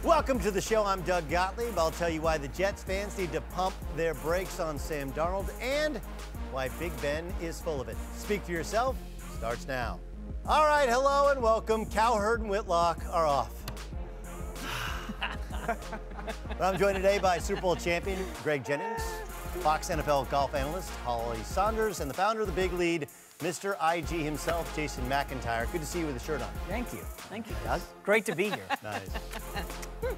Welcome to the show. I'm Doug Gottlieb. I'll tell you why the Jets fans need to pump their brakes on Sam Darnold and why Big Ben is full of it. Speak for yourself starts now. All right, hello and welcome. Cowherd and Whitlock are off. I'm joined today by Super Bowl champion Greg Jennings, Fox NFL golf analyst Holly Saunders, and the founder of the Big Lead, Mr. IG himself, Jason McIntyre. Good to see you with a shirt on. Thank you. Thank you. Doug? Great to be here. Nice.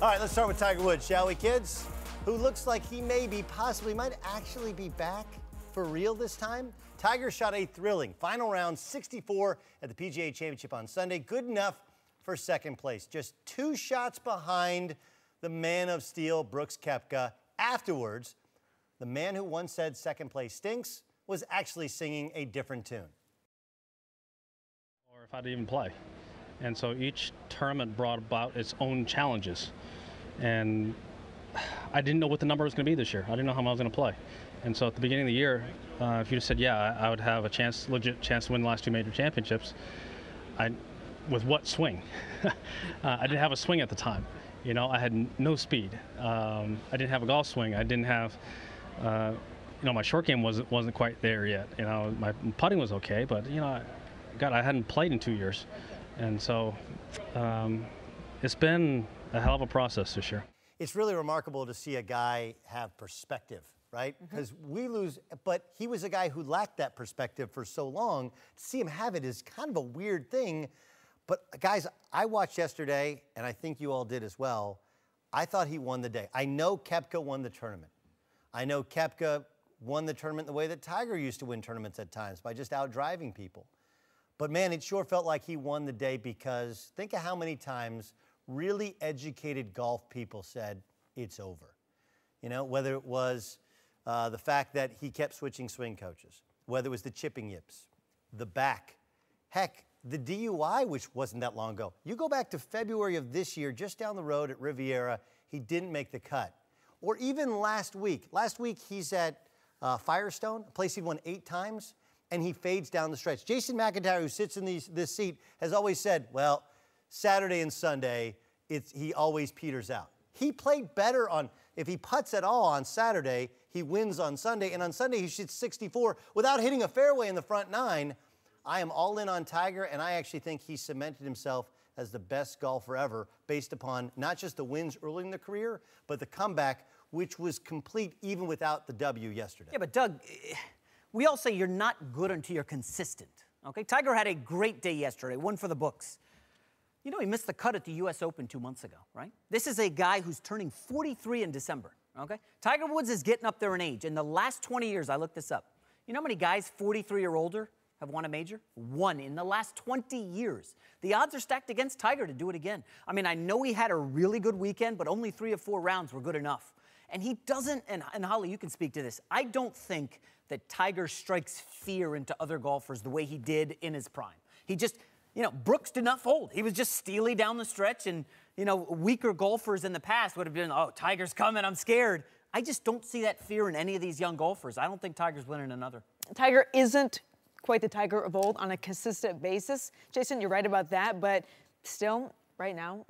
All right, let's start with Tiger Woods, shall we, kids? Who looks like he might actually be back for real this time. Tiger shot a thrilling final round 64 at the PGA Championship on Sunday. Good enough for second place. Just 2 shots behind the man of steel, Brooks Koepka. Afterwards, the man who once said second place stinks was actually singing a different tune. Or if I'd even play. And so each tournament brought about its own challenges. And I didn't know what the number was going to be this year. I didn't know how I was going to play. And so at the beginning of the year, if you just said, yeah, I would have a legit chance to win the last 2 major championships, with what swing? I didn't have a swing at the time. You know, I had no speed. I didn't have a golf swing. I didn't have, my short game wasn't quite there yet. You know, my putting was okay, but, I hadn't played in 2 years. And so it's been a hell of a process this year. It's really remarkable to see a guy have perspective, right? Because we lose, but he was a guy who lacked that perspective for so long. To see him have it is kind of a weird thing. But guys, I watched yesterday, and I think you all did as well. I thought he won the day. I know Koepka won the tournament. I know Koepka won the tournament the way that Tiger used to win tournaments at times, by just out-driving people. But man, it sure felt like he won the day, because think of how many times really educated golf people said it's over. You know, whether it was the fact that he kept switching swing coaches, whether it was the chipping yips, the back, heck, the DUI, which wasn't that long ago. You go back to February of this year, just down the road at Riviera, he didn't make the cut. Or even last week. Last week, he's at Firestone, a place he won 8 times, and he fades down the stretch. Jason McIntyre, who sits in this seat, has always said, well, Saturday and Sunday, he always peters out. He played better if he putts at all on Saturday, he wins on Sunday, and on Sunday he shoots 64 without hitting a fairway in the front 9. I am all in on Tiger, and I actually think he cemented himself as the best golfer ever, based upon not just the wins early in the career, but the comeback, which was complete even without the W yesterday. Yeah, but Doug, we all say you're not good until you're consistent, okay? Tiger had a great day yesterday, one for the books. You know, he missed the cut at the U.S. Open 2 months ago, right? This is a guy who's turning 43 in December, okay? Tiger Woods is getting up there in age. In the last 20 years, I looked this up. You know how many guys 43 or older have won a major? 1 in the last 20 years. The odds are stacked against Tiger to do it again. I mean, I know he had a really good weekend, but only 3 or 4 rounds were good enough. And he doesn't, and Holly, you can speak to this, I don't think that Tiger strikes fear into other golfers the way he did in his prime. He just, Brooks did not fold. He was just steely down the stretch, and, weaker golfers in the past would have been, oh, Tiger's coming, I'm scared. I just don't see that fear in any of these young golfers. I don't think Tiger's winning another. Tiger isn't quite the Tiger of old on a consistent basis. Jason, you're right about that, but still, right now,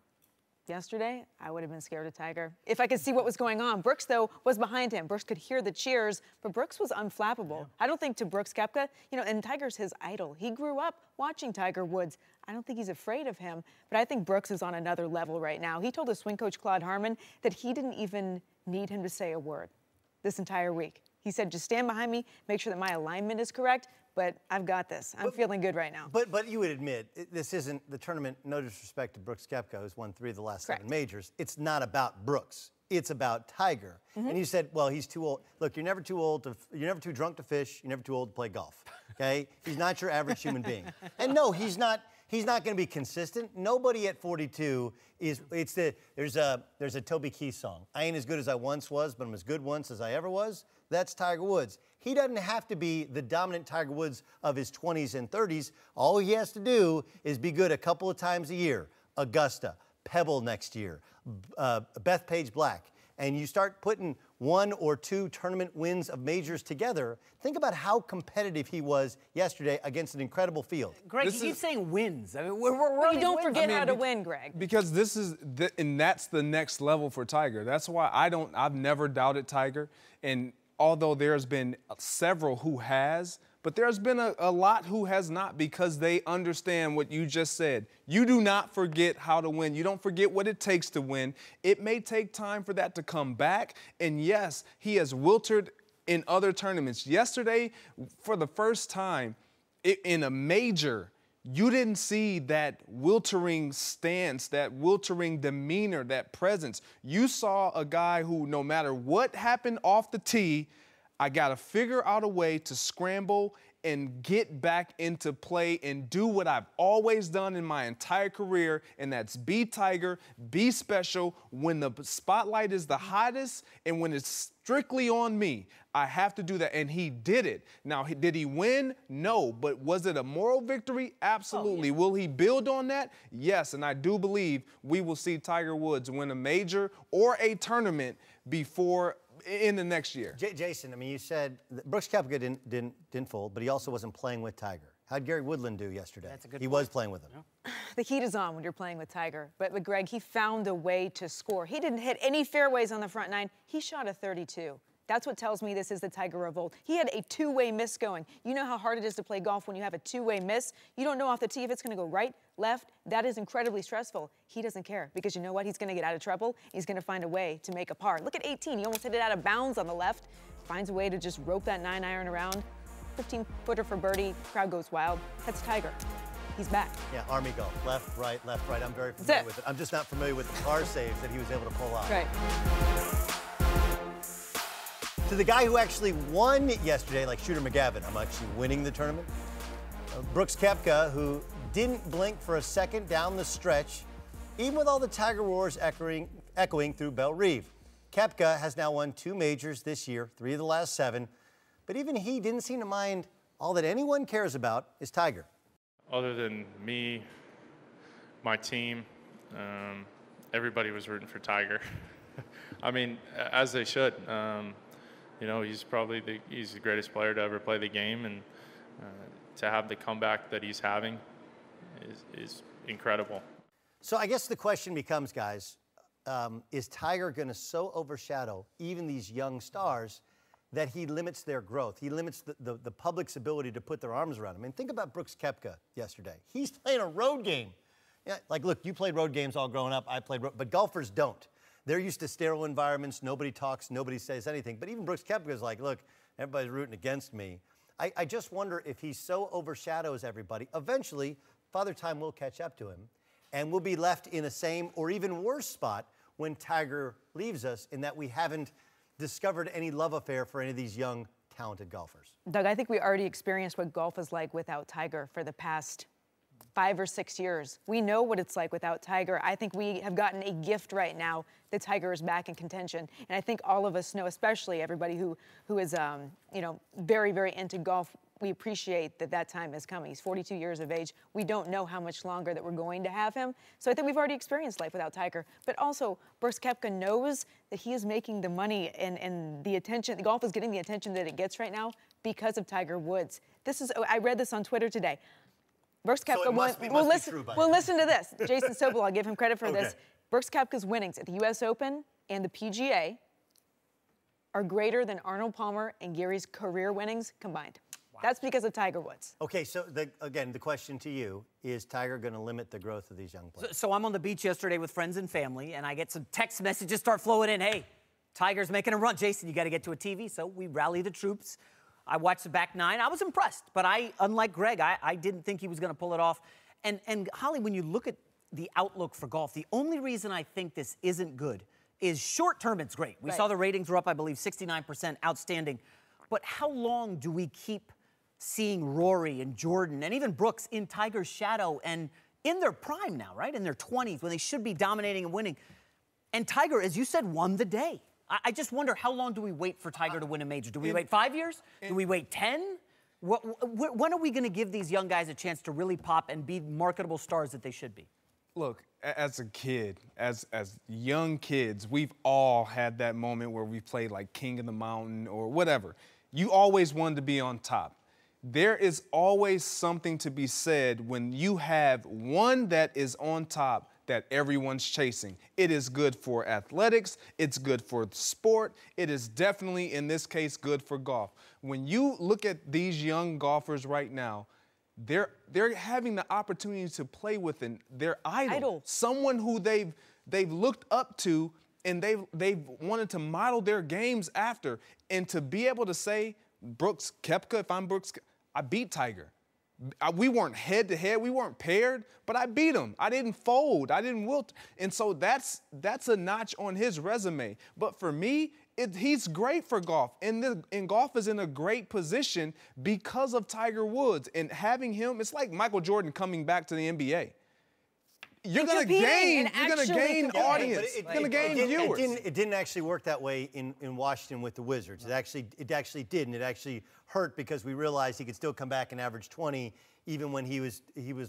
yesterday, I would have been scared of Tiger if I could see what was going on. Brooks, though, was behind him. Brooks could hear the cheers, but Brooks was unflappable. Yeah. I don't think to Brooks Koepka, and Tiger's his idol. He grew up watching Tiger Woods. I don't think he's afraid of him, but I think Brooks is on another level right now. He told his swing coach, Claude Harmon, that he didn't even need him to say a word this entire week. He said, just stand behind me, make sure that my alignment is correct, but I've got this. I'm feeling good right now. But you would admit, this isn't the tournament, no disrespect to Brooks Koepka, who's won 3 of the last Correct. 7 majors. It's not about Brooks. It's about Tiger. And you said, well, he's too old. Look, you're never too drunk to fish. You're never too old to play golf, okay? He's not your average human being. And no, he's not going to be consistent. Nobody at 42 is, there's a Toby Keith song. I ain't as good as I once was, but I'm as good once as I ever was. That's Tiger Woods. He doesn't have to be the dominant Tiger Woods of his 20s and 30s. All he has to do is be good a couple of times a year. Augusta, Pebble next year, Bethpage Black. And you start putting 1 or 2 tournament wins of majors together. Think about how competitive he was yesterday against an incredible field. Greg, you keep saying wins. I mean, we're well, you don't forget how to win, Greg. Because this is, and that's the next level for Tiger. That's why I've never doubted Tiger. And although there's been several who has, but there's been a lot who has not, because they understand what you just said. You do not forget how to win. You don't forget what it takes to win. It may take time for that to come back. And yes, he has wilted in other tournaments. Yesterday, for the first time in a major, you didn't see that wiltering stance, that wiltering demeanor, that presence. You saw a guy who, no matter what happened off the tee, I got to figure out a way to scramble and get back into play and do what I've always done in my entire career, and that's be Tiger, be special. When the spotlight is the hottest and when it's strictly on me, I have to do that, and he did it. Now, did he win? No, but was it a moral victory? Absolutely. Oh, yeah. Will he build on that? Yes, and I do believe we will see Tiger Woods win a major or a tournament before in the next year. Jason, I mean, you said Brooks Koepka didn't fold, but he also wasn't playing with Tiger. How'd Gary Woodland do yesterday? That's a good He point. was playing with him. Yeah. The heat is on when you're playing with Tiger. But Greg, he found a way to score. He didn't hit any fairways on the front nine. He shot a 32. That's what tells me this is the Tiger of old. He had a two-way miss going. You know how hard it is to play golf when you have a two-way miss? You don't know off the tee if it's going to go right, left. That is incredibly stressful. He doesn't care, because you know what? He's going to get out of trouble. He's going to find a way to make a par. Look at 18. He almost hit it out of bounds on the left. Finds a way to just rope that 9-iron around. 15-footer for birdie. Crowd goes wild. That's Tiger. He's back. Yeah, Army golf. Left, right, left, right. I'm very familiar with it. I'm just not familiar with the par saves that he was able to pull off. Right. To the guy who actually won yesterday, like Shooter McGavin, I'm actually winning the tournament. Brooks Koepka, who didn't blink for a second down the stretch, even with all the Tiger roars echoing through Belle Reve. Koepka has now won 2 majors this year, 3 of the last 7, but even he didn't seem to mind. All that anyone cares about is Tiger. Other than me, my team, everybody was rooting for Tiger. I mean, as they should. You know, he's probably he's the greatest player to ever play the game, and to have the comeback that he's having is incredible. So I guess the question becomes, guys, is Tiger going to so overshadow even these young stars that he limits their growth? He limits the public's ability to put their arms around him. And think about Brooks Koepka yesterday. He's playing a road game. Yeah, like, look, you played road games all growing up. I played road, but golfers don't. They're used to sterile environments. Nobody talks. Nobody says anything. But even Brooks Koepka is like, look, everybody's rooting against me. I just wonder if he so overshadows everybody, eventually Father Time will catch up to him, and we'll be left in a same or even worse spot when Tiger leaves us, in that we haven't discovered any love affair for any of these young, talented golfers. Doug, I think we already experienced what golf is like without Tiger for the past 5 or 6 years. We know what it's like without Tiger. I think we have gotten a gift right now that Tiger is back in contention. And I think all of us know, especially everybody who is, you know, very, very into golf, we appreciate that time is coming. He's 42 years of age. We don't know how much longer that we're going to have him. So I think we've already experienced life without Tiger. But also, Brooks Koepka knows that he is making the money and the attention, the golf is getting the attention that it gets right now because of Tiger Woods. I read this on Twitter today. Brooks Koepka, we'll listen to this. Jason Sobel, I'll give him credit for this. Brooks Koepka's winnings at the U.S. Open and the PGA are greater than Arnold Palmer and Gary's career winnings combined. Wow. That's because of Tiger Woods. Okay, so again, the question to you, is Tiger going to limit the growth of these young players? So I'm on the beach yesterday with friends and family, and I get some text messages start flowing in. Hey, Tiger's making a run. Jason, you got to get to a TV. So we rally the troops. I watched the back 9. I was impressed, but unlike Greg, I didn't think he was going to pull it off. And Holly, when you look at the outlook for golf, the only reason I think this isn't good is short-term it's great. We saw the ratings were up, I believe, 69%, outstanding. But how long do we keep seeing Rory and Jordan and even Brooks in Tiger's shadow and in their prime now, right? In their 20s, when they should be dominating and winning. And Tiger, as you said, won the day. I just wonder, how long do we wait for Tiger to win a major? Do we wait 5 years? Do we wait 10? When are we going to give these young guys a chance to really pop and be marketable stars that they should be? Look, as a kid, as young kids, we've all had that moment where we played like King of the Mountain or whatever. You always wanted to be on top. There is always something to be said when you have one that is on top that everyone's chasing. It is good for athletics. It's good for sport. It is definitely, in this case, good for golf. When you look at these young golfers right now, they're having the opportunity to play with their idol, someone who they've looked up to and they've wanted to model their games after. And to be able to say, Brooks Koepka, if I'm Brooks, I beat Tiger. We weren't head-to-head. We weren't paired, but I beat him. I didn't fold. I didn't wilt. And so that's a notch on his resume. But for me, he's great for golf. And golf is in a great position because of Tiger Woods. And having him, it's like Michael Jordan coming back to the NBA. You're going to gain audience. You're going to gain viewers. It didn't actually work that way in Washington with the Wizards. It actually didn't. It actually hurt because we realized he could still come back and average 20 even when he was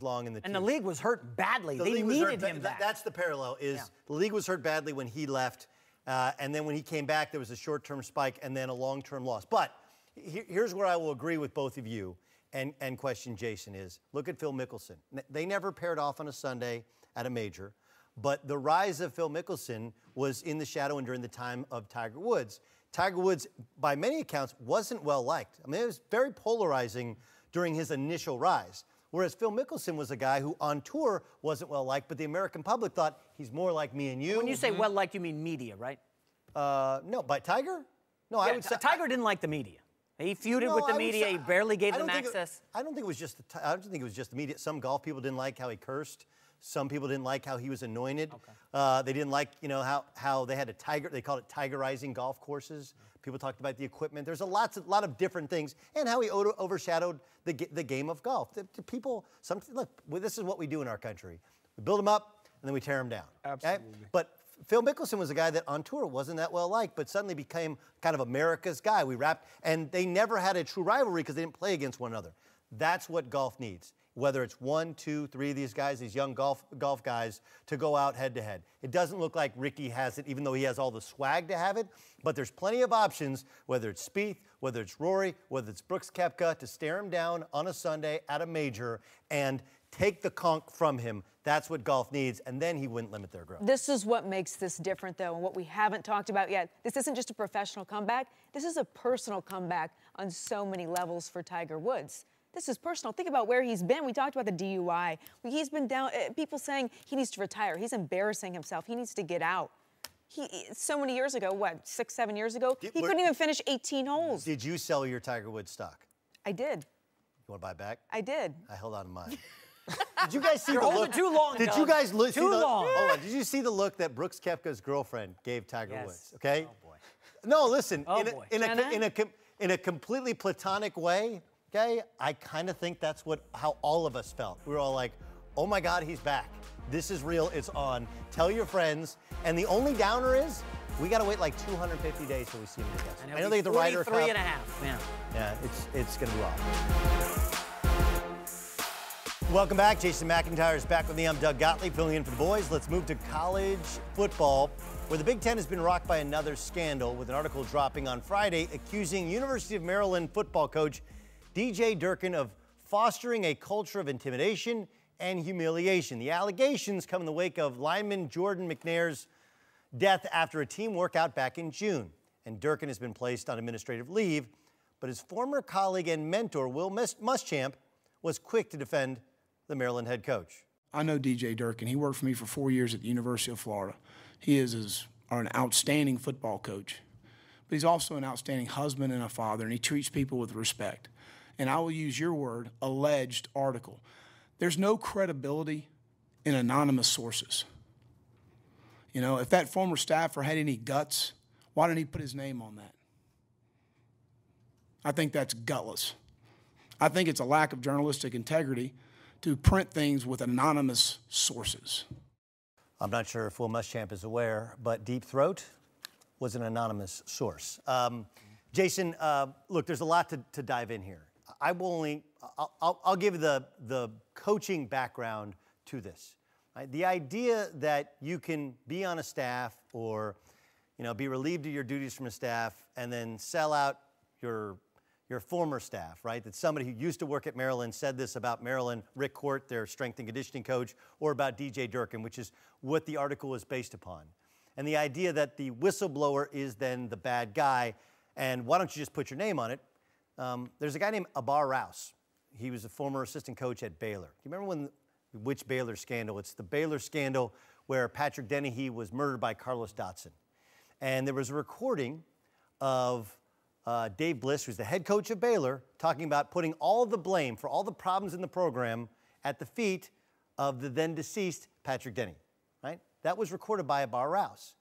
long in the And the league was hurt badly. They needed him back. That's the parallel. The league was hurt badly when he left, and then when he came back, there was a short-term spike and then a long-term loss. But here's where I will agree with both of you and question Jason is, look at Phil Mickelson. They never paired off on a Sunday at a major, but the rise of Phil Mickelson was in the shadow and during the time of Tiger Woods. Tiger Woods, by many accounts, wasn't well liked. I mean, it was very polarizing during his initial rise, whereas Phil Mickelson was a guy who on tour wasn't well liked, but the American public thought he's more like me and you. When you say well liked, you mean media, right? No, by Tiger? No, yeah, I would say Tiger didn't like the media. He feuded with the media. He barely gave them access. I don't think it was just the media. Some golf people didn't like how he cursed. Some people didn't like how he was anointed. Okay. They didn't like, how they had a tiger. They called it tigerizing golf courses. People talked about the equipment. There's a lot of different things, and how he overshadowed the game of golf. Look, this is what we do in our country. We build them up, and then we tear them down. Absolutely. Okay? But Phil Mickelson was a guy that on tour wasn't that well liked, but suddenly became kind of America's guy. And they never had a true rivalry because they didn't play against one another. That's what golf needs. Whether it's 1, 2, 3 of these guys, these young golf guys, to go out head-to-head. It doesn't look like Ricky has it, even though he has all the swag to have it, but there's plenty of options, whether it's Spieth, whether it's Rory, whether it's Brooks Koepka, to stare him down on a Sunday at a major and take the conch from him. That's what golf needs, and then he wouldn't limit their growth. This is what makes this different, though, and what we haven't talked about yet. This isn't just a professional comeback. This is a personal comeback on so many levels for Tiger Woods. This is personal. Think about where he's been. We talked about the DUI. He's been down, people saying he needs to retire. He's embarrassing himself. He needs to get out. So many years ago, 6, 7 years ago, he couldn't even finish 18 holes. Did you sell your Tiger Woods stock? I did. You want to buy it back? I did. I held on to mine. Did you guys see You're the holding look? too long, Did Doug. you guys look? Too long. Hold on. Did you see the look that Brooks Koepka's girlfriend gave Tiger Yes. Woods? Okay. Oh boy. No, listen. Oh boy. In a completely platonic way. Okay, I kind of think that's how all of us felt. We were all like, oh my God, he's back. This is real, it's on. Tell your friends. And the only downer is, we got to wait like 250 days till we see him again. I know they get the Ryder Cup. 43.5, Yeah, it's going to be rough. Welcome back. Jason McIntyre is back with me. I'm Doug Gottlieb, filling in for the boys. Let's move to college football, where the Big Ten has been rocked by another scandal, with an article dropping on Friday accusing University of Maryland football coach DJ Durkin of fostering a culture of intimidation and humiliation. The allegations come in the wake of lineman Jordan McNair's death after a team workout back in June. And Durkin has been placed on administrative leave, but his former colleague and mentor, Will Muschamp, was quick to defend the Maryland head coach. I know DJ Durkin. He worked for me for 4 years at the University of Florida. He is an outstanding football coach, but he's also an outstanding husband and a father, and he treats people with respect. And I will use your word, alleged article. There's no credibility in anonymous sources. If that former staffer had any guts, why didn't he put his name on that? I think that's gutless. I think it's a lack of journalistic integrity to print things with anonymous sources. I'm not sure if Will Muschamp is aware, but Deep Throat was an anonymous source. Jason, look, there's a lot to dive in here. I'll give the coaching background to this. Right? The idea that you can be on a staff or, be relieved of your duties from a staff and then sell out your former staff, right? That somebody who used to work at Maryland said this about Maryland, Rick Court, their strength and conditioning coach, or about DJ Durkin, which is what the article was based upon. And the idea that the whistleblower is then the bad guy, and why don't you just put your name on it? There's a guy named Abar Rouse. He was a former assistant coach at Baylor. Do you remember which Baylor scandal? It's the Baylor scandal where Patrick Dennehy was murdered by Carlos Dotson. And there was a recording of Dave Bliss, who's the head coach of Baylor, talking about putting all the blame for all the problems in the program at the feet of the then deceased Patrick Dennehy, right? That was recorded by Abar Rouse.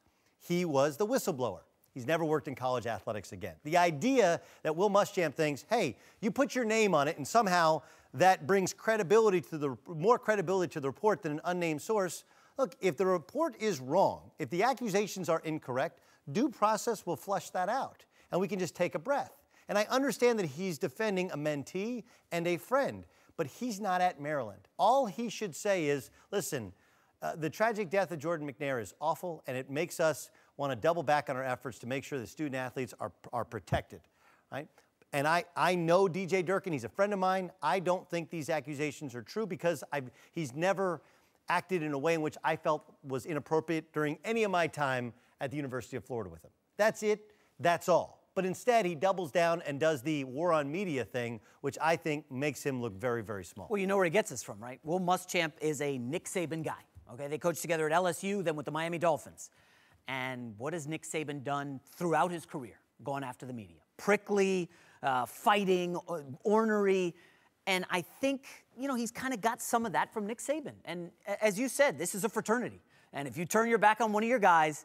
He was the whistleblower. He's never worked in college athletics again. The idea that Will Muschamp thinks, hey, you put your name on it and somehow that brings more credibility to the report than an unnamed source. Look, if the report is wrong, if the accusations are incorrect, due process will flush that out, and we can just take a breath. And I understand that he's defending a mentee and a friend, but he's not at Maryland. All he should say is, listen, the tragic death of Jordan McNair is awful, and it makes us want to double back on our efforts to make sure the student athletes are protected, right? And I know DJ Durkin, he's a friend of mine. I don't think these accusations are true because he's never acted in a way in which I felt was inappropriate during any of my time at the University of Florida with him. That's it, that's all. But instead, he doubles down and does the war on media thing, which I think makes him look very, very small. Well, you know where he gets this from, right? Will Muschamp is a Nick Saban guy, okay? They coached together at LSU, then with the Miami Dolphins. And what has Nick Saban done throughout his career? Going after the media. Prickly, fighting, ornery. And I think, he's kind of got some of that from Nick Saban. And as you said, this is a fraternity. And if you turn your back on one of your guys,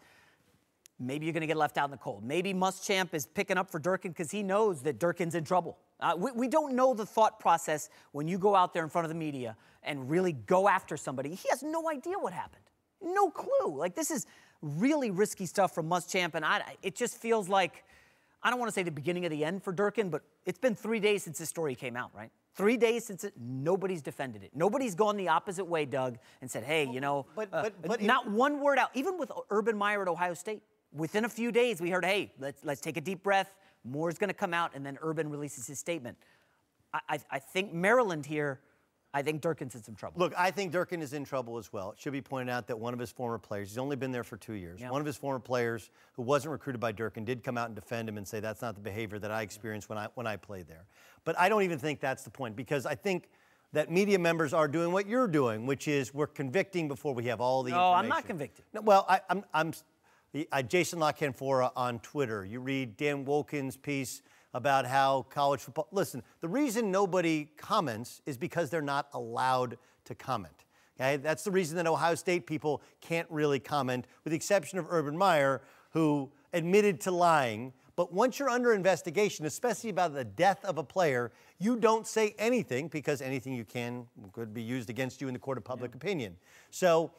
maybe you're going to get left out in the cold. Maybe Muschamp is picking up for Durkin because he knows that Durkin's in trouble. We don't know the thought process when you go out there in front of the media and really go after somebody. He has no idea what happened. No clue. Like, this is really risky stuff from Muschamp, and it just feels like, I don't want to say the beginning of the end for Durkin, but it's been 3 days since this story came out, right? 3 days since nobody's defended it. Nobody's gone the opposite way, Doug, and said, hey, but not one word out. Even with Urban Meyer at Ohio State, within a few days, we heard, hey, let's take a deep breath. More's going to come out, and then Urban releases his statement. I think Maryland here, I think Durkin's in some trouble. Look, I think Durkin is in trouble as well. It should be pointed out that one of his former players, he's only been there for 2 years, one of his former players who wasn't recruited by Durkin did come out and defend him and say that's not the behavior that I experienced when I played there. But I don't even think that's the point, because I think that media members are doing what you're doing, which is we're convicting before we have all the information. No, I'm not convicted. No, well, I'm Jason La Canfora on Twitter. You read Dan Wolkin's piece about how college football. Listen, the reason nobody comments is because they're not allowed to comment. Okay? That's the reason that Ohio State people can't really comment, with the exception of Urban Meyer, who admitted to lying. But once you're under investigation, especially about the death of a player, you don't say anything, because anything you can could be used against you in the court of public opinion. So,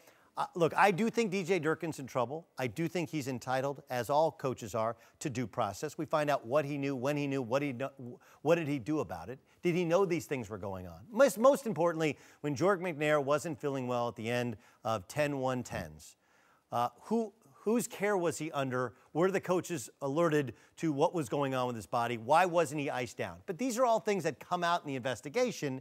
look, I do think DJ Durkin's in trouble. I do think he's entitled, as all coaches are, to due process. We find out what he knew, when he knew, what did he do about it? Did he know these things were going on? Most importantly, when Jordan McNair wasn't feeling well at the end of 10-1-10s, whose care was he under? Were the coaches alerted to what was going on with his body? Why wasn't he iced down? But these are all things that come out in the investigation,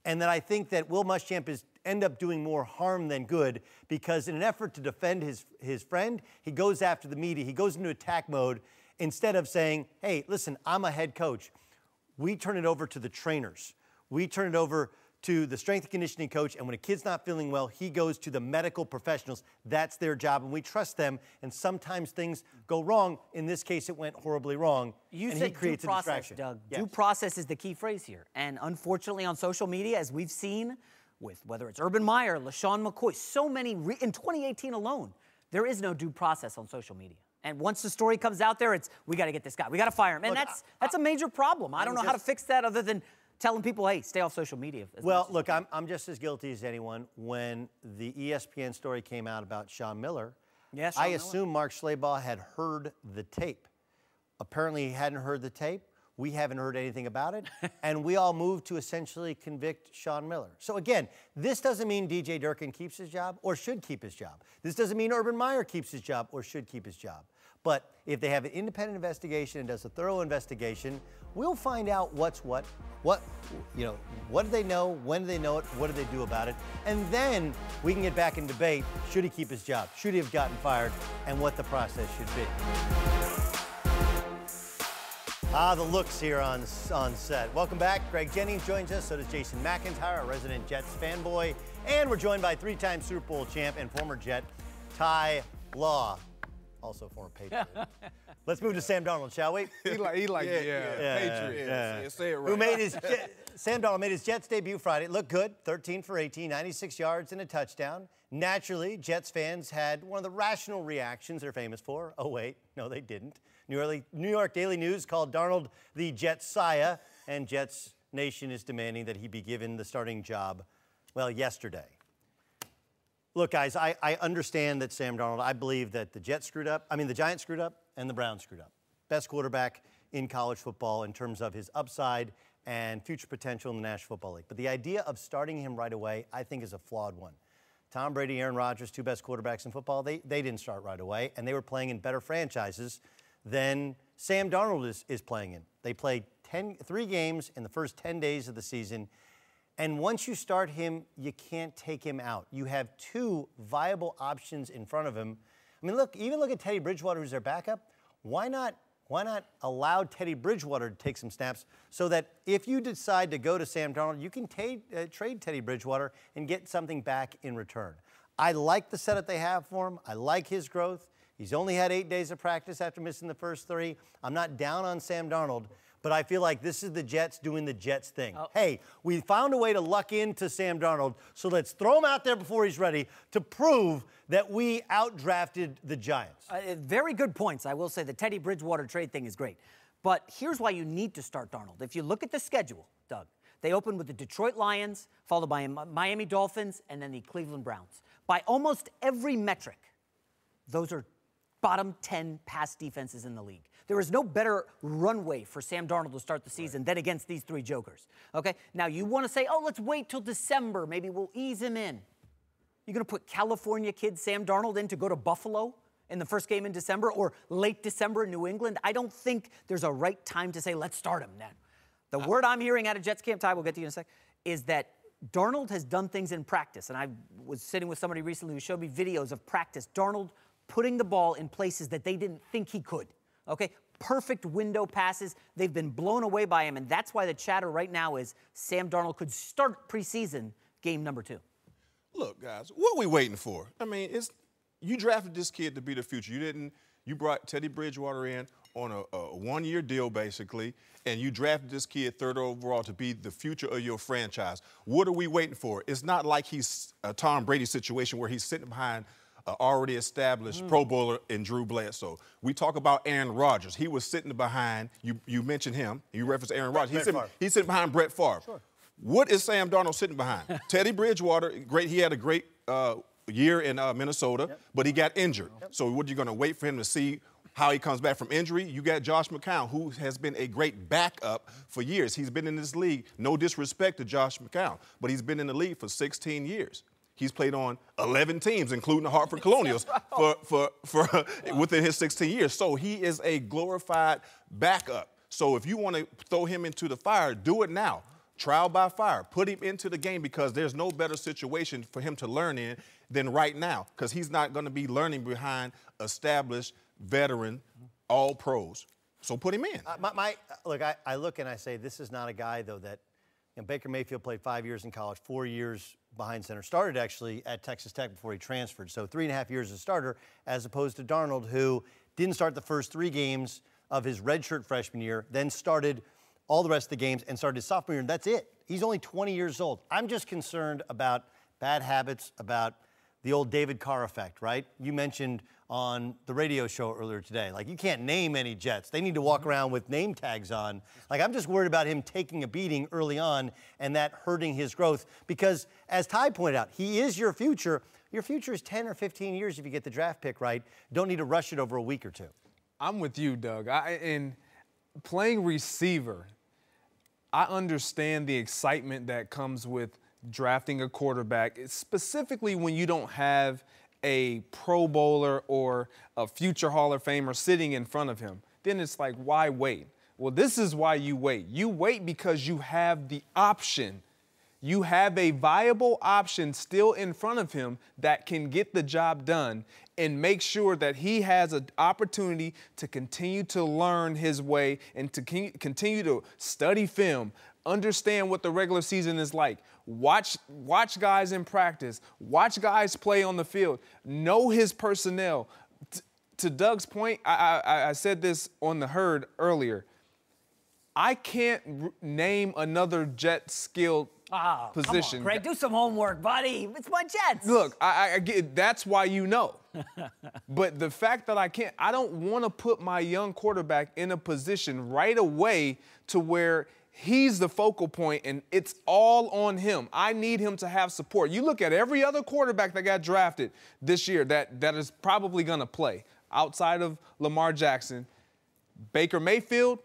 and that I think that Will Muschamp end up doing more harm than good, because in an effort to defend his friend, he goes after the media. He goes into attack mode instead of saying, hey, listen, I'm a head coach. We turn it over to the trainers. We turn it over to the strength and conditioning coach, and when a kid's not feeling well, he goes to the medical professionals. That's their job, and we trust them, and sometimes things go wrong. In this case, it went horribly wrong, and he creates due process, a distraction. Doug. Yes. Due process is the key phrase here, and unfortunately on social media, as we've seen, with whether it's Urban Meyer, LaShawn McCoy, so many, in 2018 alone, there is no due process on social media. And once the story comes out there, it's, we got to get this guy. We got to fire him. And look, that's a major problem. I don't know how to fix that other than telling people, hey, stay off social media. Well, look, I'm just as guilty as anyone. When the ESPN story came out about Sean Miller, I assumed Mark Schlabach had heard the tape. Apparently he hadn't heard the tape. We haven't heard anything about it, and we all moved to essentially convict Sean Miller. So again, this doesn't mean DJ Durkin keeps his job or should keep his job. This doesn't mean Urban Meyer keeps his job or should keep his job. But if they have an independent investigation and does a thorough investigation, we'll find out what's what do they know, when do they know it, what do they do about it, and then we can get back in debate, should he keep his job, should he have gotten fired, and what the process should be. The looks here on set. Welcome back. Greg Jennings joins us. So does Jason McIntyre, a resident Jets fanboy. And we're joined by three-time Super Bowl champ and former Jet, Ty Law, also former Patriot. Let's move to Sam Darnold, shall we? Patriot. Yeah. Say it right. Who made Sam Darnold made his Jets debut Friday. It looked good, 13 for 18, 96 yards and a touchdown. Naturally, Jets fans had one of the rational reactions they're famous for. Oh, wait, no, they didn't. New York Daily News called Darnold the Jets-siah, and Jets Nation is demanding that he be given the starting job, well, yesterday. Look, guys, I understand that Sam Darnold, I believe that the Giants screwed up, and the Browns screwed up. Best quarterback in college football in terms of his upside and future potential in the National Football League. But the idea of starting him right away, I think, is a flawed one. Tom Brady, Aaron Rodgers, two best quarterbacks in football, they didn't start right away, and they were playing in better franchises than Sam Darnold is playing in. They played 3 games in the first 10 days of the season, and once you start him, you can't take him out. You have 2 viable options in front of him. I mean, look at Teddy Bridgewater, who's their backup. Why not allow Teddy Bridgewater to take some snaps so that if you decide to go to Sam Darnold, you can trade Teddy Bridgewater and get something back in return. I like the setup they have for him. I like his growth. He's only had 8 days of practice after missing the first 3. I'm not down on Sam Darnold, but I feel like this is the Jets doing the Jets thing. Oh. Hey, we found a way to luck into Sam Darnold, so let's throw him out there before he's ready to prove that we outdrafted the Giants. Very good points. I will say the Teddy Bridgewater trade thing is great. But here's why you need to start Darnold. If you look at the schedule, Doug, they open with the Detroit Lions, followed by Miami Dolphins, and then the Cleveland Browns. By almost every metric, those are bottom 10 pass defenses in the league. There is no better runway for Sam Darnold to start the season than against these 3 jokers. Okay? Now, you want to say, oh, let's wait till December. Maybe we'll ease him in. You're going to put California kid Sam Darnold in to go to Buffalo in the first game in December or late December in New England? I don't think there's a right time to say, let's start him now. The word I'm hearing out of Jets camp, Ty, we'll get to you in a sec, is that Darnold has done things in practice. And I was sitting with somebody recently who showed me videos of practice. Darnold putting the ball in places that they didn't think he could, okay? Perfect window passes. They've been blown away by him, and that's why the chatter right now is Sam Darnold could start preseason game number 2. Look, guys, what are we waiting for? I mean, you drafted this kid to be the future. You brought Teddy Bridgewater in on a 1-year deal, basically, and you drafted this kid 3rd overall to be the future of your franchise. What are we waiting for? It's not like he's a Tom Brady situation where he's sitting behind already established Pro Bowler in Drew Bledsoe. We talk about Aaron Rodgers. He was sitting behind, you mentioned him, you referenced Aaron Rodgers. He's sitting behind Brett Favre. Sure. What is Sam Darnold sitting behind? Teddy Bridgewater, great. He had a great year in Minnesota, but he got injured. So what, you're going to wait for him to see how he comes back from injury? You got Josh McCown, who has been a great backup for years. He's been in this league, no disrespect to Josh McCown, but he's been in the league for 16 years. He's played on 11 teams, including the Hartford Colonials, for within his 16 years. So he is a glorified backup. So if you want to throw him into the fire, do it now. Trial by fire. Put him into the game because there's no better situation for him to learn in than right now, because he's not going to be learning behind established veteran all pros. So put him in. Look, I look and I say this is not a guy, though, that Baker Mayfield played 5 years in college, 4 years behind center. Started actually at Texas Tech before he transferred. So 3.5 years as a starter, as opposed to Darnold, who didn't start the first 3 games of his redshirt freshman year, then started all the rest of the games and started his sophomore year, and that's it. He's only 20 years old. I'm just concerned about bad habits, about the old David Carr effect, right? You mentioned on the radio show earlier today, like, you can't name any Jets. They need to walk around with name tags on. Like, I'm just worried about him taking a beating early on and that hurting his growth because, as Ty pointed out, he is your future. Your future is 10 or 15 years if you get the draft pick right. Don't need to rush it over a week or 2. I'm with you, Doug. playing receiver, I understand the excitement that comes with drafting a quarterback, specifically when you don't have a Pro Bowler or a future Hall of Famer sitting in front of him. Then it's like, why wait? Well, this is why you wait. You wait because you have the option. You have a viable option still in front of him that can get the job done and make sure that he has an opportunity to continue to learn his way and to continue to study film, understand what the regular season is like, watch guys in practice, watch guys play on the field, know his personnel. To Doug's point, I said this on the herd earlier, I can't name another Jet skilled position. Come on, Greg, do some homework, buddy. It's my Jets. Look, I get that's why you know. But the fact that I don't want to put my young quarterback in a position right away to where he's the focal point and it's all on him. I need him to have support. You look at every other quarterback that got drafted this year that is probably going to play outside of Lamar Jackson, Baker Mayfield,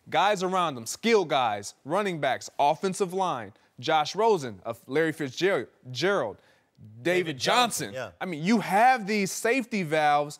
guys around him, skill guys, running backs, offensive line, Josh Rosen, Larry Fitzgerald, David Johnson. Yeah. I mean, you have these safety valves.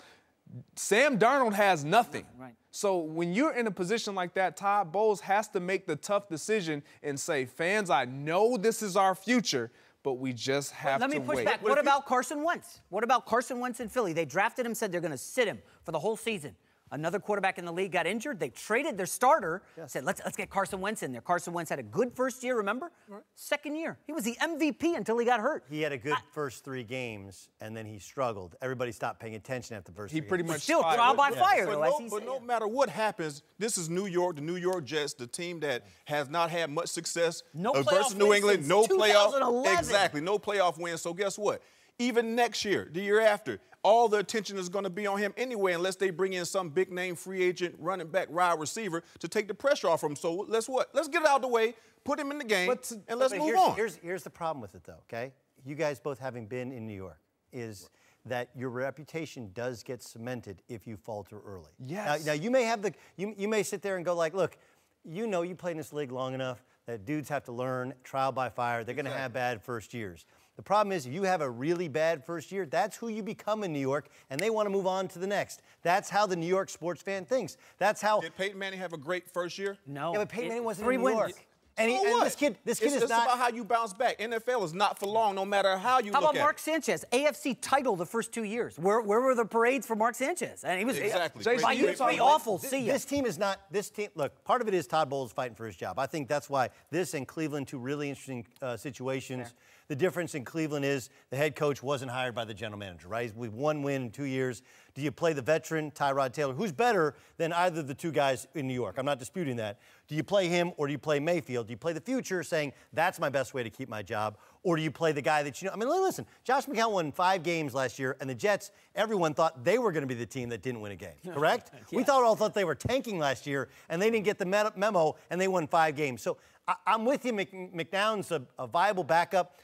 Sam Darnold has nothing. Right. So when you're in a position like that, Todd Bowles has to make the tough decision and say, fans, I know this is our future, but we just have to wait. Let me push back. What about Carson Wentz? What about Carson Wentz in Philly? They drafted him, said they're going to sit him for the whole season. Another quarterback in the league got injured. They traded their starter, said, let's get Carson Wentz in there. Carson Wentz had a good first year, remember? Right. Second year. He was the MVP until he got hurt. He had a good first 3 games, and then he struggled. Everybody stopped paying attention after the first 3 games. He pretty much still trial by fire, though, as he But said. no matter what happens, this is New York, the New York Jets, the team that has not had much success versus New England. No playoff. Exactly, no playoff wins. So guess what? Even next year, the year after, all the attention is going to be on him anyway unless they bring in some big-name free agent, running back, wide receiver to take the pressure off him. So let's get it out of the way, put him in the game, and let's move on. Here's the problem with it, though, okay? You guys both having been in New York is that your reputation does get cemented if you falter early. Yes. Now you may have you may sit there and go like, look, you know you played in this league long enough that dudes have to learn trial by fire. They're going to have bad first years. The problem is if you have a really bad first year, that's who you become in New York, and they want to move on to the next. That's how the New York sports fan thinks. That's how. Did Peyton Manning have a great first year? No. Yeah, but Peyton Manning wasn't 3 in New York. wins. And this kid is it's not. about how you bounce back. NFL is not for long, no matter how you look at it. How about Mark Sanchez? AFC title the first 2 years. Where were the parades for Mark Sanchez? And he was exactly. By year 3, awful. This team is not. This team. Look, part of it is Todd Bowles fighting for his job. I think that's why this and Cleveland, 2 really interesting situations. Fair. The difference in Cleveland is the head coach wasn't hired by the general manager, right? With 1 win in 2 years. Do you play the veteran, Tyrod Taylor, who's better than either of the 2 guys in New York? I'm not disputing that. Do you play him or do you play Mayfield? Do you play the future saying that's my best way to keep my job? Or do you play the guy that you know? I mean, listen, Josh McCown won 5 games last year, and the Jets, everyone thought they were going to be the team that didn't win a game, correct? Yeah. We all thought they were tanking last year, and they didn't get the memo, and they won 5 games. So I'm with you. McNown's a viable backup.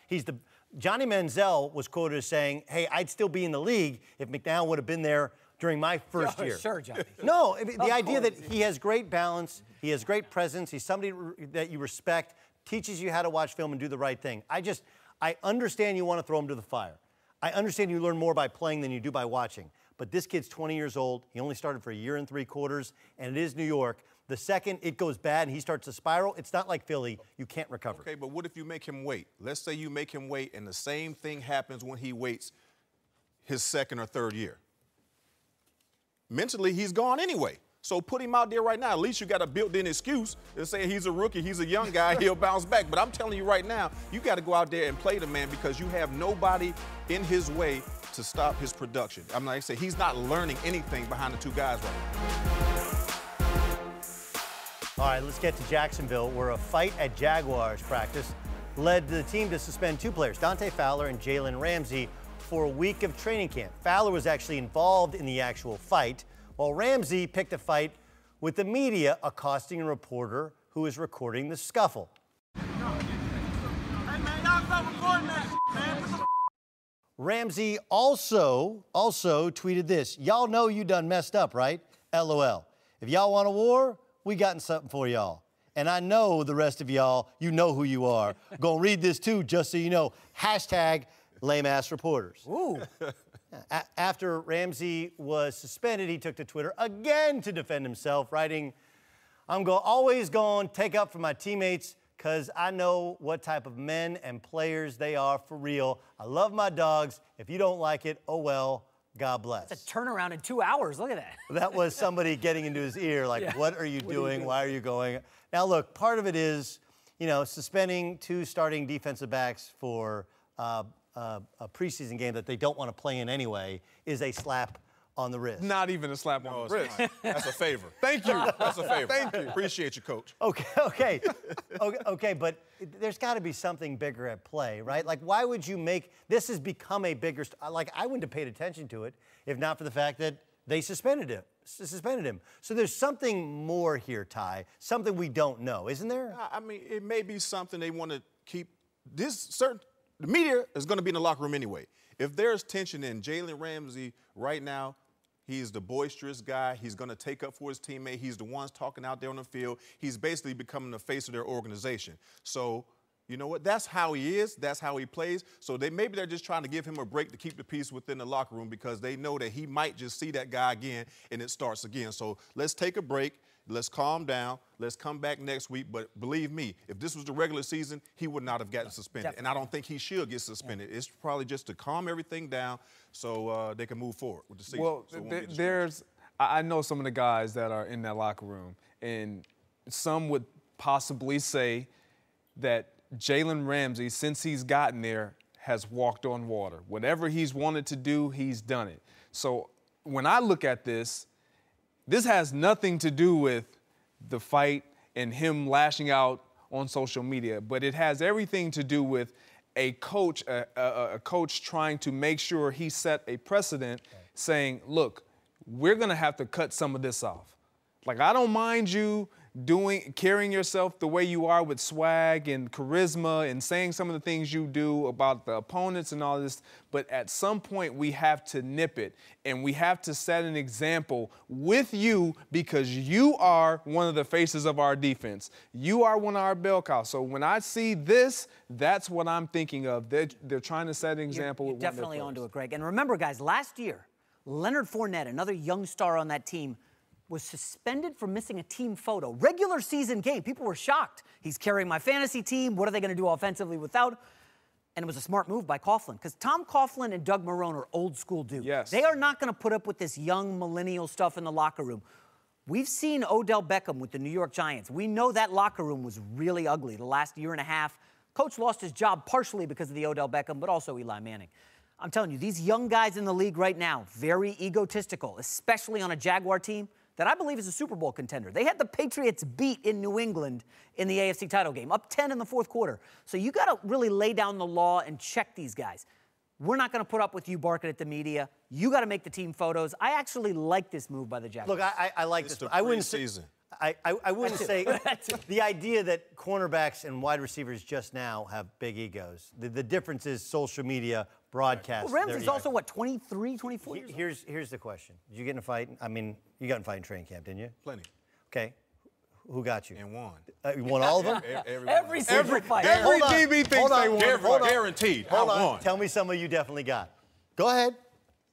Johnny Manziel was quoted as saying, hey, I'd still be in the league if McNown would have been there during my first year. Sure, Johnny. No, the idea that he has great balance, he has great presence, he's somebody that you respect, teaches you how to watch film and do the right thing. I understand you want to throw him to the fire. I understand you learn more by playing than you do by watching. But this kid's 20 years old. He only started for 1 year and 3 quarters, and it is New York. The second it goes bad and he starts to spiral, it's not like Philly. You can't recover. Okay, but what if you make him wait? Let's say you make him wait, and the same thing happens when he waits his 2nd or 3rd year. Mentally, he's gone anyway. So put him out there right now. At least you got a built-in excuse to say he's a rookie, he's a young guy, he'll bounce back. But I'm telling you right now, you got to go out there and play the man because you have nobody in his way to stop his production. I'm like I say, he's not learning anything behind the 2 guys right now. All right, let's get to Jacksonville, where a fight at Jaguars practice led the team to suspend 2 players, Dante Fowler and Jalen Ramsey, for a week of training camp. Fowler was actually involved in the actual fight, while Ramsey picked a fight with the media, accosting a reporter who was recording the scuffle. Ramsey also tweeted this, y'all know you done messed up, right? LOL. If y'all want a war, we got something for y'all. And I know the rest of y'all, you know who you are. Gonna read this too, just so you know. Hashtag lame-ass reporters. Ooh. After Ramsey was suspended, he took to Twitter again to defend himself, writing, I'm always going to take up for my teammates because I know what type of men and players they are for real. I love my dogs. If you don't like it, oh well, God bless. It's a turnaround in 2 hours. Look at that. That was somebody getting into his ear, like, what are you doing? Why are you going? Now, look, part of it is, suspending 2 starting defensive backs for a preseason game that they don't want to play in anyway is a slap on the wrist. Not even a slap on the wrist. That's a favor. Thank you. That's a favor. Thank you. Appreciate you, Coach. Okay, but there's got to be something bigger at play, right? Like, why would you make this has become a bigger? Like, I wouldn't have paid attention to it if not for the fact that they suspended him. So there's something more here, Ty. Something we don't know, isn't there? I mean, it may be something they want to keep. The media is going to be in the locker room anyway. If there's tension in Jalen Ramsey right now, he's the boisterous guy. He's going to take up for his teammate. He's the ones talking out there on the field. He's basically becoming the face of their organization. So, you know what? That's how he is. That's how he plays. So maybe they're just trying to give him a break to keep the peace within the locker room because they know that he might just see that guy again and it starts again. So let's take a break. Let's calm down. Let's come back next week. But believe me, if this was the regular season, he would not have gotten suspended. Definitely. And I don't think he should get suspended. It's probably just to calm everything down so they can move forward with the season. Well, So I know some of the guys that are in that locker room, and some would possibly say that Jalen Ramsey, since he's gotten there, has walked on water. Whatever he's wanted to do, he's done it. So when I look at this has nothing to do with the fight and him lashing out on social media, but it has everything to do with a coach trying to make sure he set a precedent, saying, look, we're going to have to cut some of this off. Like, I don't mind you carrying yourself the way you are with swag and charisma and saying some of the things you do about the opponents and all this, but at some point we have to nip it and we have to set an example with you because you are one of the faces of our defense. You are one of our bell cows. So when I see this, that's what I'm thinking of. They're trying to set an example. You're definitely onto it, Greg. And remember, guys, last year, Leonard Fournette, another young star on that team, was suspended for missing a team photo. Regular season game. People were shocked. He's carrying my fantasy team. What are they going to do offensively without? And it was a smart move by Coughlin because Tom Coughlin and Doug Marrone are old school dudes. Yes. They are not going to put up with this young millennial stuff in the locker room. We've seen Odell Beckham with the New York Giants. We know that locker room was really ugly the last year and a half. Coach lost his job partially because of the Odell Beckham, but also Eli Manning. I'm telling you, these young guys in the league right now, very egotistical, especially on a Jaguar team that I believe is a Super Bowl contender. They had the Patriots beat in New England in the AFC title game, up 10 in the fourth quarter. So you got to really lay down the law and check these guys. We're not going to put up with you barking at the media. You got to make the team photos. I actually like this move by the Jaguars. Look, I like this. I wouldn't say I wouldn't say the idea that cornerbacks and wide receivers just now have big egos. The difference is social media broadcast. Well, Ramsey's also, what, 23, 24 years old? Here's the question. Did you get in a fight? I mean, you got in a fight in training camp, didn't you? Plenty. Okay. Who got you? And won. You won all of them? Every single fight. Every DB thinks they won. Guaranteed. I won. Tell me some of you definitely got. Go ahead.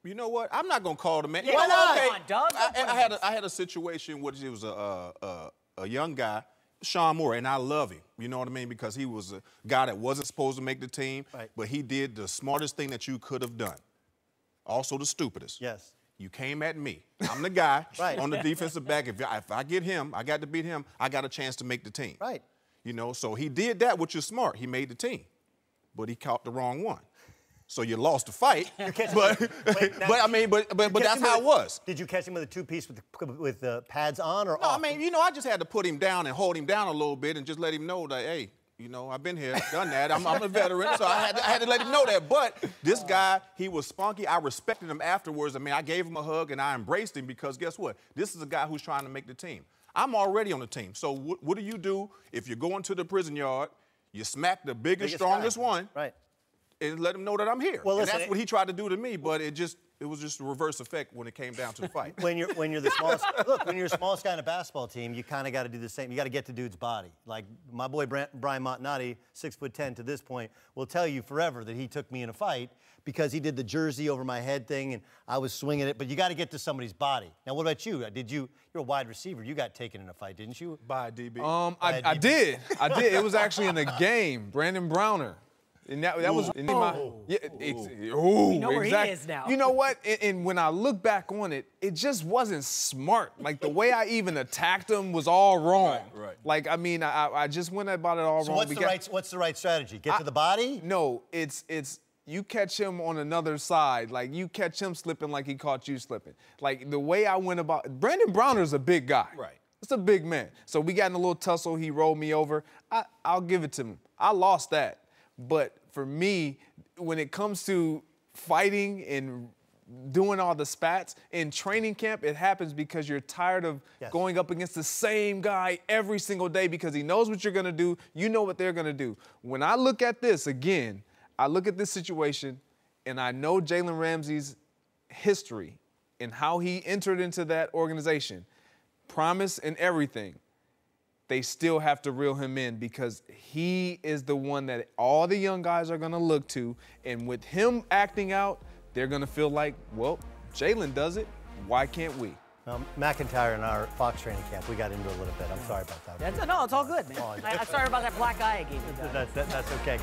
You know what? I'm not gonna call the man. Yeah, why not? Come on, Doug. I had a situation where it was a young guy, Sean Moore, and I love him. You know what I mean? Because he was a guy that wasn't supposed to make the team, right, but he did the smartest thing that you could have done. Also the stupidest. Yes. You came at me. I'm the guy right, on the defensive back. If I get him, I got to beat him, I got a chance to make the team. Right. You know, so he did that, which is smart. He made the team, but he caught the wrong one. So you lost the fight, but that's how it was. Did you catch him with a two-piece with the pads on or no, off? I mean, you know, I just had to put him down and hold him down a little bit and just let him know that, hey, you know, I've been here, done that. I'm a veteran, so I had to let him know that. But this guy, he was spunky. I respected him afterwards. I mean, I gave him a hug and I embraced him because guess what? This is a guy who's trying to make the team. I'm already on the team. So what do you do if you're going to the prison yard, you smack the biggest strongest guy. One, right, and let him know that I'm here. Well, and listen, that's what he tried to do to me, but it just It was just a reverse effect when it came down to the fight. When you're the smallest, look, when you're the smallest guy in a basketball team, you kind of got to do the same. You got to get to dude's body. Like my boy Brian Montanati, 6'10" to this point, will tell you forever that he took me in a fight because he did the jersey over my head thing and I was swinging it. But you got to get to somebody's body. Now, what about you? You're a wide receiver. You got taken in a fight, didn't you? By a DB. I did. It was actually in the game. Brandon Browner. And that was in my We know where he is now. You know what? And when I look back on it, it just wasn't smart. Like the way I even attacked him was all wrong. Right. Like I mean, I just went about it all wrong. What's the right strategy? Get to the body? No, it's you catch him on another side. Like you catch him slipping like he caught you slipping. Like the way I went about Brandon Browner's a big guy. Right. It's a big man. So we got in a little tussle. He rolled me over. I'll give it to him. I lost that. But for me, when it comes to fighting and doing all the spats, in training camp, it happens because you're tired of going up against the same guy every single day because he knows what you're going to do. You know what they're going to do. When I look at this again, I look at this situation, and I know Jalen Ramsey's history and how he entered into that organization, promise and everything. They still have to reel him in because he is the one that all the young guys are going to look to. And with him acting out, they're going to feel like, well, Jalen does it. Why can't we? McIntyre in our Fox training camp, we got into a little bit. I'm sorry about that. No, it's all good, man. I'm sorry about that black eye I gave you. That's okay.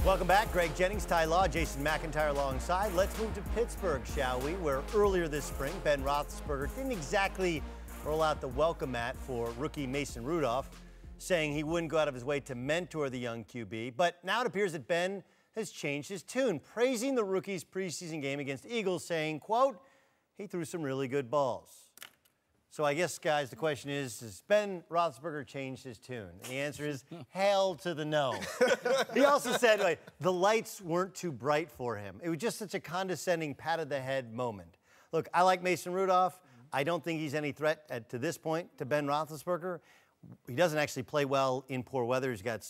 Welcome back. Greg Jennings, Ty Law, Jason McIntyre alongside. Let's move to Pittsburgh, shall we? Where earlier this spring, Ben Roethlisberger didn't exactly roll out the welcome mat for rookie Mason Rudolph, saying he wouldn't go out of his way to mentor the young QB. But now it appears that Ben has changed his tune, praising the rookie's preseason game against Eagles, saying, quote, he threw some really good balls. So I guess, guys, the question is, has Ben Roethlisberger changed his tune? And the answer is hell to the no. He also said, like, the lights weren't too bright for him. It was just such a condescending pat-of-the-head moment. Look, I like Mason Rudolph. I don't think he's any threat to this point to Ben Roethlisberger. He doesn't actually play well in poor weather. He's got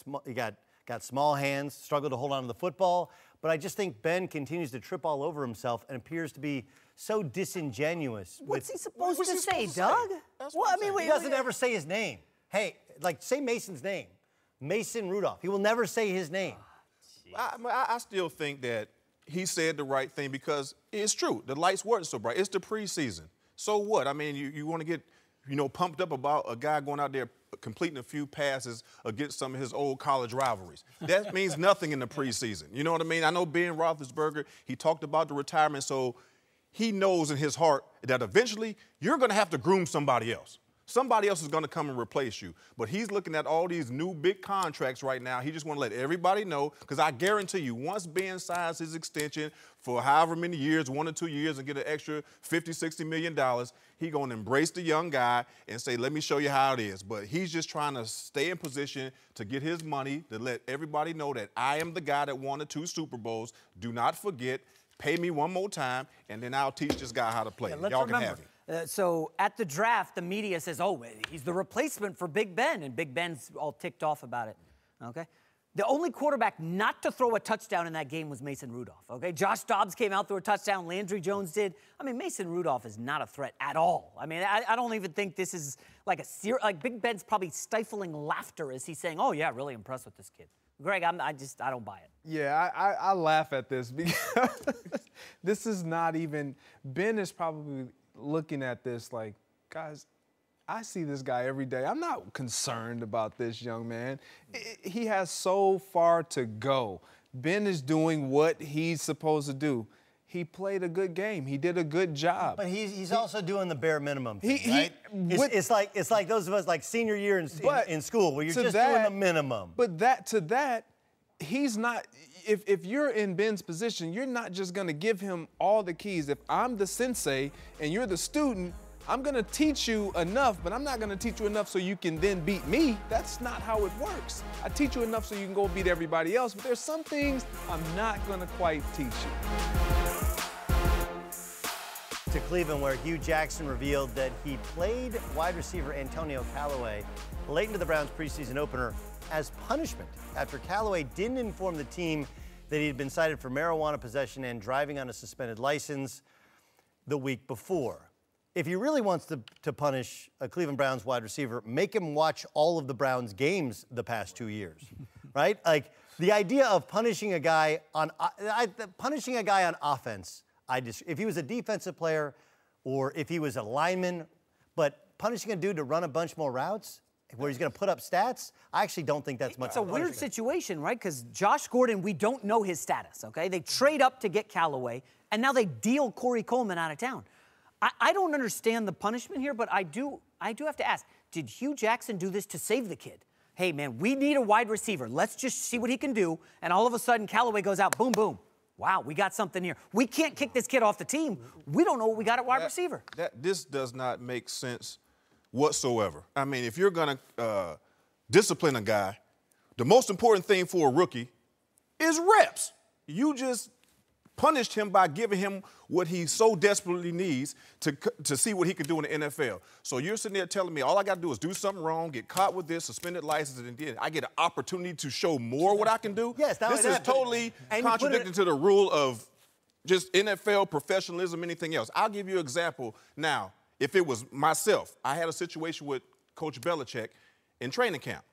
small hands, struggled to hold on to the football. But I just think Ben continues to trip all over himself and appears to be so disingenuous. What's he supposed to say, Doug? Well, I mean, he doesn't ever say his name. Hey, like, say Mason's name. Mason Rudolph. He will never say his name. I still think that he said the right thing because it's true. The lights weren't so bright. It's the preseason. So what? I mean, you want to get, pumped up about a guy going out there completing a few passes against some of his old college rivalries. That means nothing in the preseason. You know what I mean? I know Ben Roethlisberger, he talked about the retirement, so he knows in his heart that eventually you're going to have to groom somebody else. Somebody else is going to come and replace you. But he's looking at all these new big contracts right now. He just want to let everybody know, because I guarantee you, once Ben signs his extension for however many years, 1 or 2 years, and get an extra $50, $60 million, he's going to embrace the young guy and say, let me show you how it is. But he's just trying to stay in position to get his money, to let everybody know that I am the guy that won the 2 Super Bowls. Do not forget, pay me one more time, and then I'll teach this guy how to play. Y'all can have him. So at the draft, the media says, oh, he's the replacement for Big Ben, and Big Ben's all ticked off about it, okay? The only quarterback not to throw a touchdown in that game was Mason Rudolph, okay? Josh Dobbs came out, threw a touchdown. Landry Jones did. I mean, Mason Rudolph is not a threat at all. I mean, I don't even think this is like like Big Ben's probably stifling laughter as he's saying, oh, yeah, really impressed with this kid. Greg, I don't buy it. Yeah, I laugh at this because this is not even, Ben is probably looking at this like, guys, I see this guy every day. I'm not concerned about this young man. He has so far to go. Ben is doing what he's supposed to do. He played a good game. He did a good job. But he's also doing the bare minimum thing, right? It's like those of us like senior year in school where you're just doing the minimum. But he's not. If you're in Ben's position, you're not just going to give him all the keys. If I'm the sensei and you're the student, I'm going to teach you enough, but I'm not going to teach you enough so you can then beat me. That's not how it works. I teach you enough so you can go beat everybody else, but there's some things I'm not going to quite teach you. To Cleveland, where Hue Jackson revealed that he played wide receiver Antonio Callaway late into the Browns' preseason opener as punishment after Callaway didn't inform the team that he had been cited for marijuana possession and driving on a suspended license the week before. If he really wants to punish a Cleveland Browns wide receiver, make him watch all of the Browns games the past 2 years, right? Like the idea of punishing a guy on offense, if he was a defensive player or if he was a lineman, but punishing a dude to run a bunch more routes where he's going to put up stats, I actually don't think that's much. It's a weird situation, right? Because Josh Gordon, we don't know his status, okay? They trade up to get Callaway, and now they deal Corey Coleman out of town. I don't understand the punishment here, but I do have to ask, did Hue Jackson do this to save the kid? Hey, man, we need a wide receiver. Let's just see what he can do. And all of a sudden, Callaway goes out, boom, boom. Wow, we got something here. We can't kick this kid off the team. We don't know what we got at wide receiver. This does not make sense whatsoever. I mean, if you're going to discipline a guy, the most important thing for a rookie is reps. You just punished him by giving him what he so desperately needs to see what he can do in the NFL. So you're sitting there telling me all I got to do is do something wrong, get caught with this, suspended license, and then I get an opportunity to show more what I can do? Yes, this is totally contradicting to the rule of just NFL professionalism, anything else. I'll give you an example now. If it was myself, I had a situation with Coach Belichick in training camp.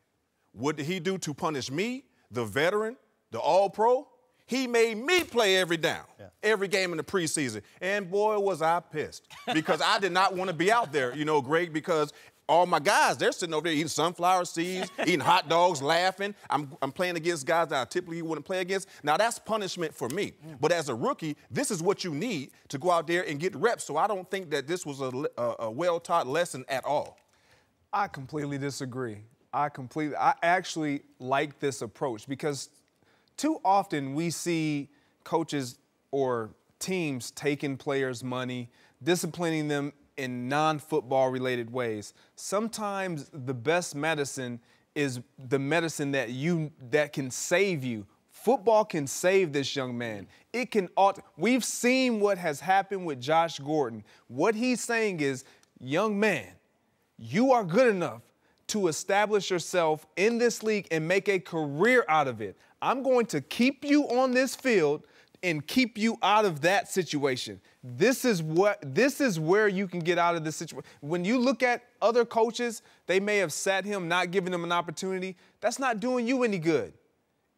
What did he do to punish me, the veteran, the all-pro? He made me play every down, every game in the preseason. And, boy, was I pissed because I did not want to be out there, you know, Greg, because all my guys, they're sitting over there eating sunflower seeds, eating hot dogs, laughing. I'm playing against guys that I typically wouldn't play against. Now, that's punishment for me. But as a rookie, this is what you need to go out there and get reps. So I don't think that this was a well-taught lesson at all. I completely disagree. I actually like this approach because too often we see coaches or teams taking players' money, disciplining them in non-football related ways. Sometimes the best medicine is the medicine that can save you. Football can save this young man. It can. We've seen what has happened with Josh Gordon. What he's saying is, young man, you are good enough to establish yourself in this league and make a career out of it. I'm going to keep you on this field and keep you out of that situation. This is where you can get out of this situation. When you look at other coaches, they may have sat him, not giving him an opportunity. That's not doing you any good.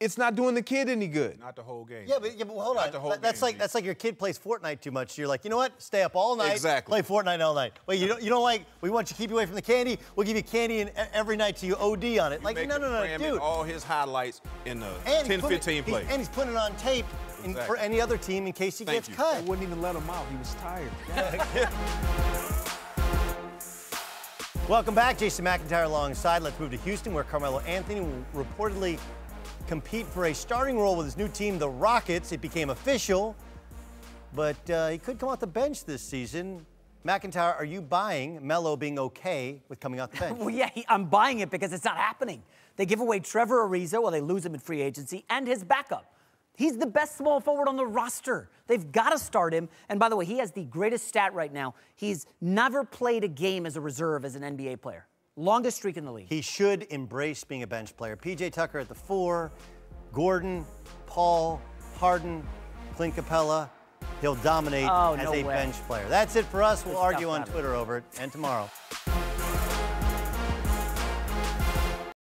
It's not doing the kid any good. Not the whole game. Yeah, but hold on. That's like your kid plays Fortnite too much. You're like, you know what? Stay up all night. Exactly. Play Fortnite all night. Wait, you don't like? We want you to keep you away from the candy. We'll give you candy every night till you OD on it. Like, no, dude. All his highlights in the 10-15 plays. And he's putting it on tape for any other team in case he gets cut. I wouldn't even let him out. He was tired. Welcome back, Jason McIntyre alongside. Let's move to Houston, where Carmelo Anthony will reportedly compete for a starting role with his new team, the Rockets. It became official, but he could come off the bench this season. McIntyre, are you buying Melo being okay with coming off the bench? Well, yeah, I'm buying it because it's not happening. They give away Trevor Ariza while they lose him in free agency and his backup. He's the best small forward on the roster. They've got to start him. And by the way, he has the greatest stat right now. He's never played a game as a reserve as an NBA player. Longest streak in the league. He should embrace being a bench player. PJ Tucker at the 4, Gordon, Paul, Harden, Clint Capella. He'll dominate as a bench player. That's it for us. We'll argue on Twitter over it and tomorrow.